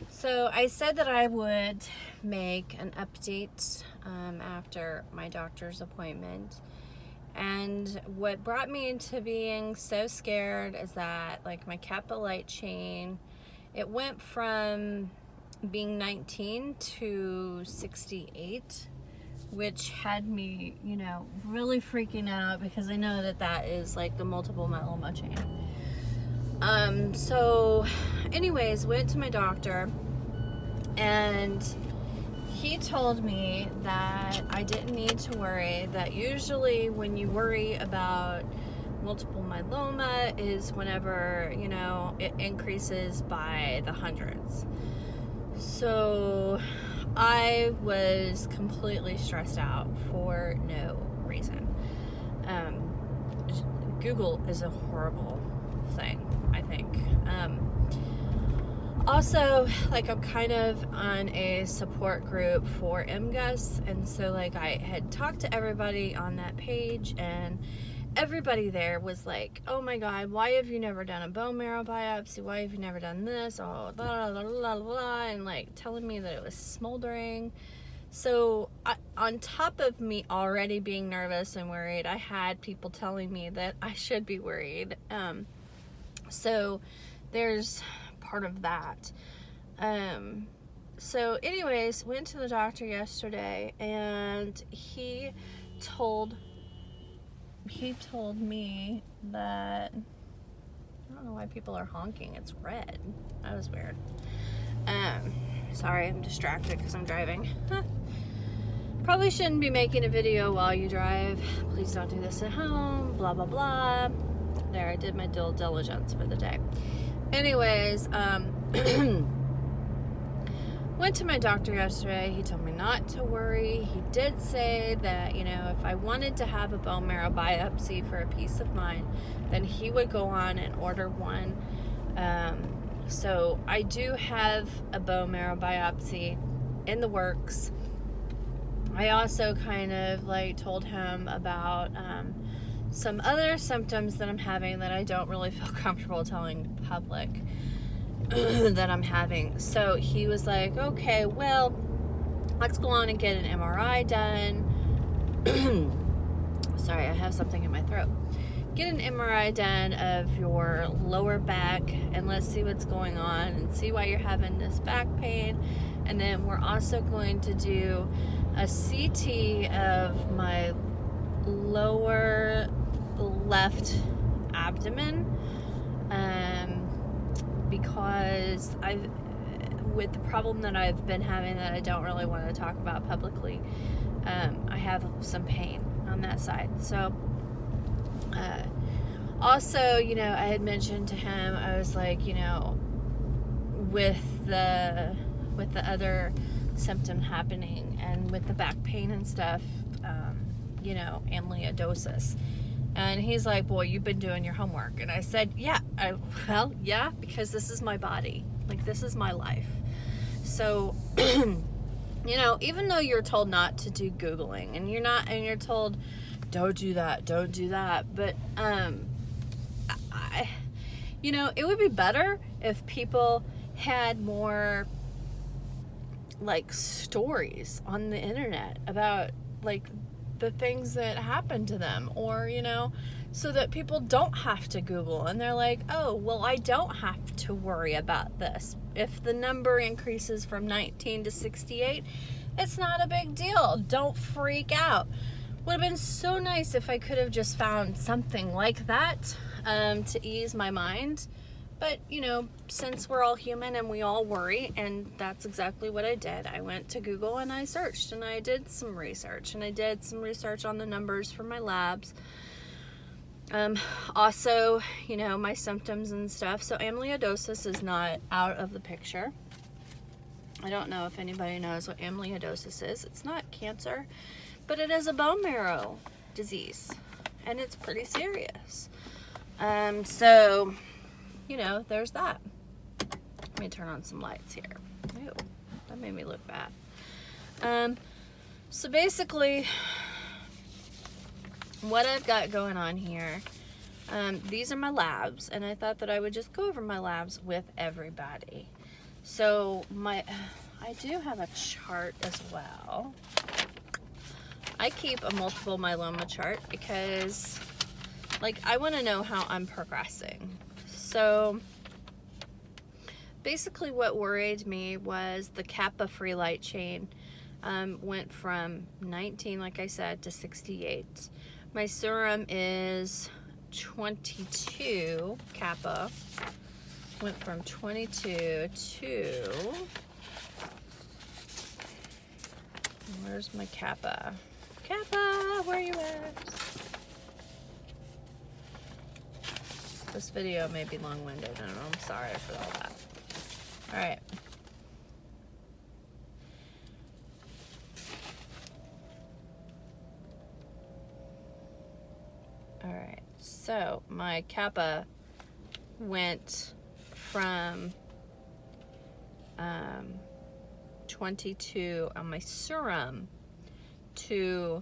So I said that I would make an update after my doctor's appointment. And what brought me into being so scared is that, like, my Kappa light chain, it went from being 19 to 68, which had me, really freaking out because I know that that is like the multiple myeloma chain. So anyways, went to my doctor and he told me that I didn't need to worry, that usually when you worry about multiple myeloma is whenever, it increases by the hundreds. So I was completely stressed out for no reason. Google is a horrible thing, I think. Also, like, I'm kind of on a support group for MGUS, and so, like, I had talked to everybody on that page, and everybody there was like, oh my god, why have you never done a bone marrow biopsy? Why have you never done this? Oh, blah, blah, blah, blah, blah, and, like, telling me that it was smoldering. So, on top of me already being nervous and worried, I had people telling me that I should be worried. So, there's part of that. So anyways, went to the doctor yesterday, and he told me that, I don't know why people are honking. It's red. That was weird. Sorry, I'm distracted because I'm driving. Probably shouldn't be making a video while you drive. Please don't do this at home. Blah, blah, blah. There, I did my due diligence for the day. Anyways, went to my doctor yesterday. He told me not to worry. He did say that, if I wanted to have a bone marrow biopsy for a peace of mind, then he would go on and order one. So I do have a bone marrow biopsy in the works. I also kind of told him about some other symptoms that I'm having that I don't really feel comfortable telling the public that I'm having. So he was like, okay, well, let's go on and get an MRI done. Sorry, I have something in my throat. Get an MRI done of your lower back, and let's see what's going on and see why you're having this back pain. And then we're also going to do a CT of my lower left abdomen, because with the problem that I've been having that I don't really want to talk about publicly, I have some pain on that side. So also, I had mentioned to him, I was like, with the other symptom happening and with the back pain and stuff, amyloidosis. And he's like, well, you've been doing your homework. And I said, yeah, because this is my body. Like, this is my life. So, even though you're told not to do Googling, and you're told, don't do that. But, it would be better if people had more, stories on the internet about, the things that happen to them, or, so that people don't have to Google, and they're like, oh, well, I don't have to worry about this. If the number increases from 19 to 68, it's not a big deal. Don't freak out. Would have been so nice if I could have just found something like that to ease my mind. But, since we're all human and we all worry, and that's exactly what I did. I went to Google and I searched, and I did some research, and I did some research on the numbers for my labs. Also, my symptoms and stuff. So amyloidosis is not out of the picture. I don't know if anybody knows what amyloidosis is. It's not cancer, but it is a bone marrow disease, and it's pretty serious. So, there's that. Let me turn on some lights here. Ew, that made me look bad. So basically, what I've got going on here, these are my labs, and I thought that I would just go over my labs with everybody. So I do have a chart as well. I keep a multiple myeloma chart because, like, I want to know how I'm progressing. So basically what worried me was the kappa free light chain went from 19, like I said, to 68. My serum is 22 kappa. Went from 22 to, where's my kappa? Kappa, where are you at? This video may be long-winded, I don't know, I'm sorry for all that. All right. All right, so my kappa went from 22 on my serum to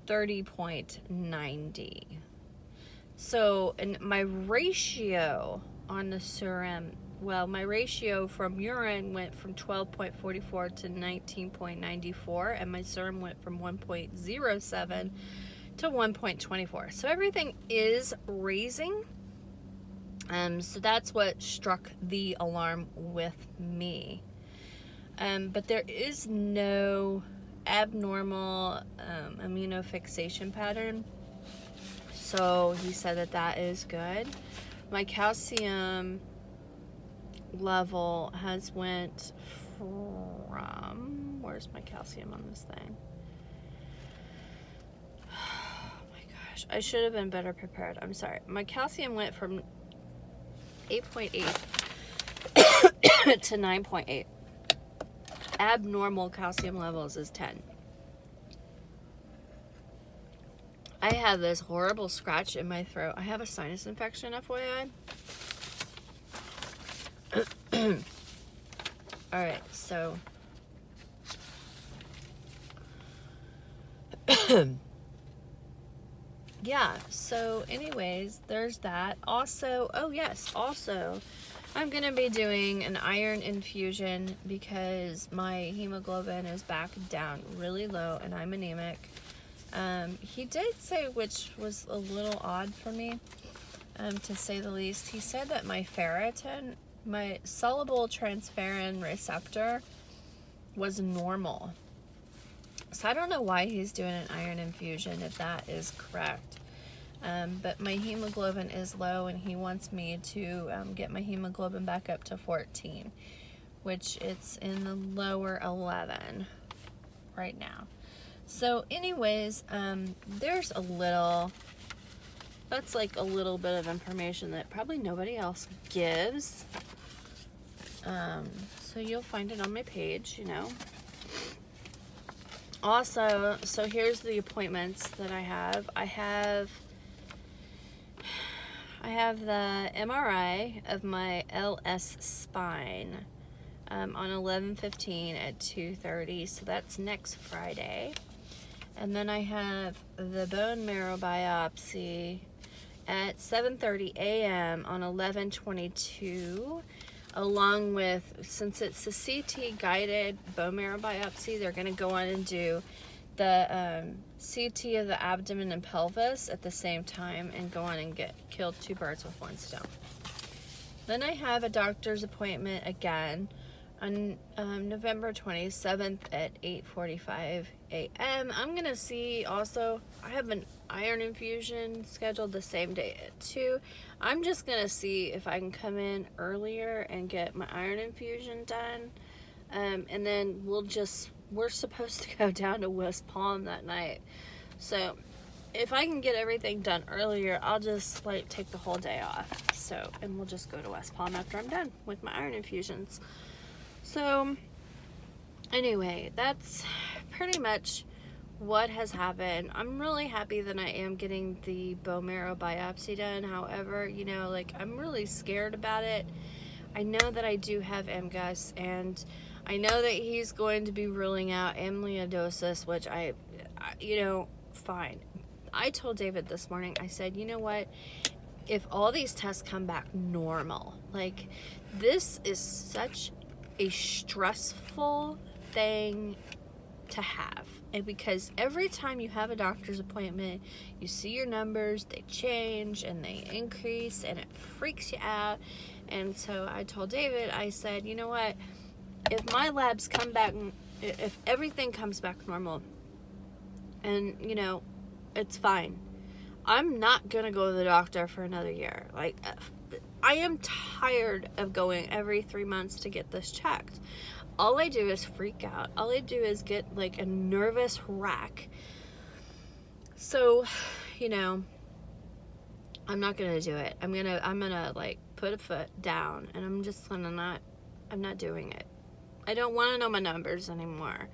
30.90. So, and my ratio on the serum, well, my ratio from urine went from 12.44 to 19.94, and my serum went from 1.07 to 1.24. So everything is raising. So that's what struck the alarm with me. But there is no abnormal immunofixation pattern. So he said that that is good. My calcium level has went from, where's my calcium on this thing? Oh my gosh, I should have been better prepared. I'm sorry. My calcium went from 8.8 to 9.8. Abnormal calcium levels is 10. I have this horrible scratch in my throat. I have a sinus infection, FYI. Alright, so yeah, so anyways, there's that. Also, oh yes, also, I'm going to be doing an iron infusion because my hemoglobin is back down really low and I'm anemic. He did say, which was a little odd for me, to say the least, he said that my ferritin, my soluble transferrin receptor, was normal. So I don't know why he's doing an iron infusion, if that is correct. But my hemoglobin is low and he wants me to get my hemoglobin back up to 14, which it's in the lower 11 right now. So anyways, there's a little, that's like a little bit of information that probably nobody else gives. So you'll find it on my page, you know. Also, so here's the appointments that I have. I have the MRI of my LS spine on 11/15 at 2:30, so that's next Friday. And then I have the bone marrow biopsy at 7:30 a.m. on 11/22, along with, since it's a CT guided bone marrow biopsy, they're going to go on and do the CT of the abdomen and pelvis at the same time and go on and kill two birds with one stone. Then I have a doctor's appointment again on November 27th at 8:45 a.m. I'm going to see also, I have an iron infusion scheduled the same day at 2. I'm just going to see if I can come in earlier and get my iron infusion done. And then we're supposed to go down to West Palm that night. So if I can get everything done earlier, I'll just like take the whole day off. So, and we'll just go to West Palm after I'm done with my iron infusions. So anyway, that's pretty much what has happened. I'm really happy that I am getting the bone marrow biopsy done. However, you know, like, I'm really scared about it. I know that I do have MGUS, and I know that he's going to be ruling out amyloidosis, which I you know, fine. I told David this morning, I said, you know what? If all these tests come back normal, like, this is such a stressful thing to have. And because every time you have a doctor's appointment, you see your numbers, they change and they increase, and it freaks you out. And so I told David, I said, you know what, if my labs come back, if everything comes back normal, and you know, it's fine, I'm not gonna go to the doctor for another year. Like, I am tired of going every 3 months to get this checked. All I do is freak out. All I do is get like a nervous wreck. So, you know, I'm not gonna do it. I'm gonna like put a foot down, and I'm not doing it. I don't want to know my numbers anymore.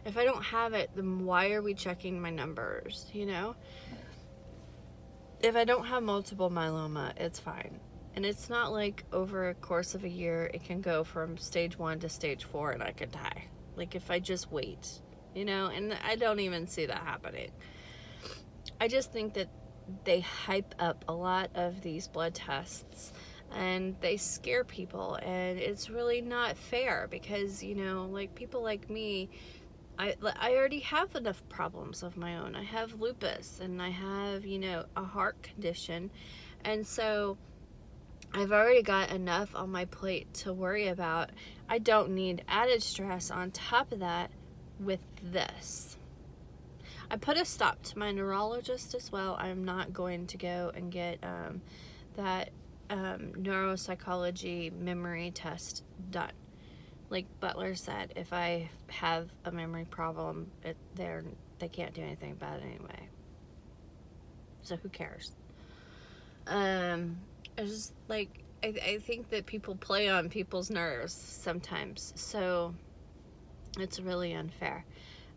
If I don't have it, then why are we checking my numbers, you know? If I don't have multiple myeloma, it's fine. And it's not like over a course of a year, it can go from stage 1 to stage 4 and I could die. Like if I just wait, you know? And I don't even see that happening. I just think that they hype up a lot of these blood tests and they scare people, and it's really not fair because, you know, like people like me, I already have enough problems of my own. I have lupus and I have, you know, a heart condition. And so I've already got enough on my plate to worry about. I don't need added stress on top of that with this. I put a stop to my neurologist as well. I'm not going to go and get that neuropsychology memory test done. Like Butler said, if I have a memory problem, they can't do anything about it anyway. So who cares? It's just like, I think that people play on people's nerves sometimes. So it's really unfair.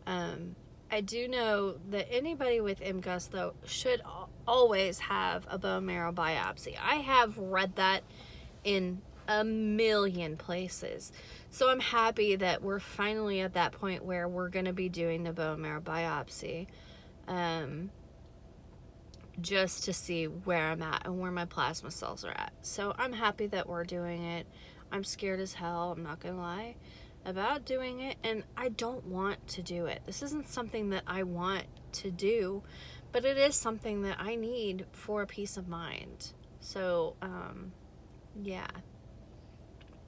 I do know that anybody with MGUS, though, should always have a bone marrow biopsy. I have read that in a million places. So I'm happy that we're finally at that point where we're going to be doing the bone marrow biopsy, just to see where I'm at and where my plasma cells are at. So I'm happy that we're doing it. I'm scared as hell, I'm not going to lie, about doing it, and I don't want to do it. This isn't something that I want to do, but it is something that I need for peace of mind. So, yeah,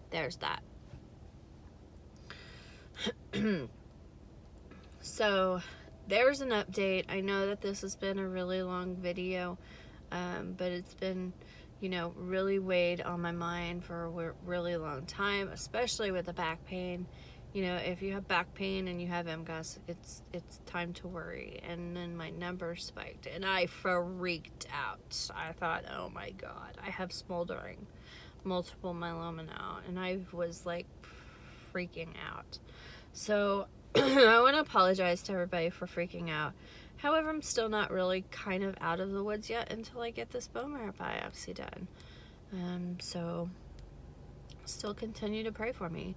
there's that. So there's an update. I know that this has been a really long video, but it's been, you know, really weighed on my mind for a really long time, especially with the back pain. You know, if you have back pain and you have MGUS, it's time to worry. And then my numbers spiked and I freaked out. I thought, oh my God, I have smoldering multiple myeloma now, and I was like freaking out. So I want to apologize to everybody for freaking out. However, I'm still not really kind of out of the woods yet until I get this bone marrow biopsy done. So still continue to pray for me.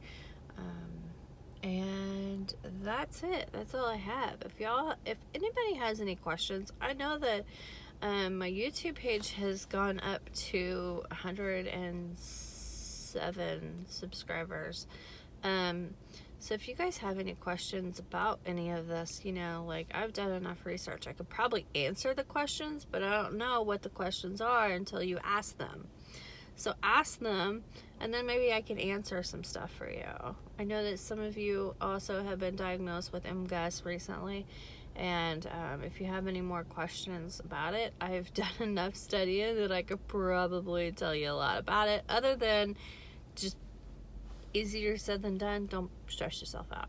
And that's it. That's all I have. If anybody has any questions, I know that my YouTube page has gone up to 107 subscribers. So if you guys have any questions about any of this, you know, like I've done enough research. I could probably answer the questions, but I don't know what the questions are until you ask them. So ask them, and then maybe I can answer some stuff for you. I know that some of you also have been diagnosed with MGUS recently, and if you have any more questions about it, I've done enough studying that I could probably tell you a lot about it, other than just easier said than done. Don't stress yourself out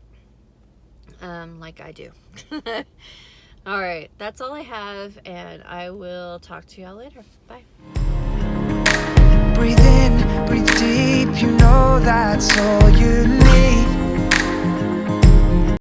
like I do. All right, that's all I have, and I will talk to y'all later. Bye. Breathe in, breathe deep, you know that's all you need.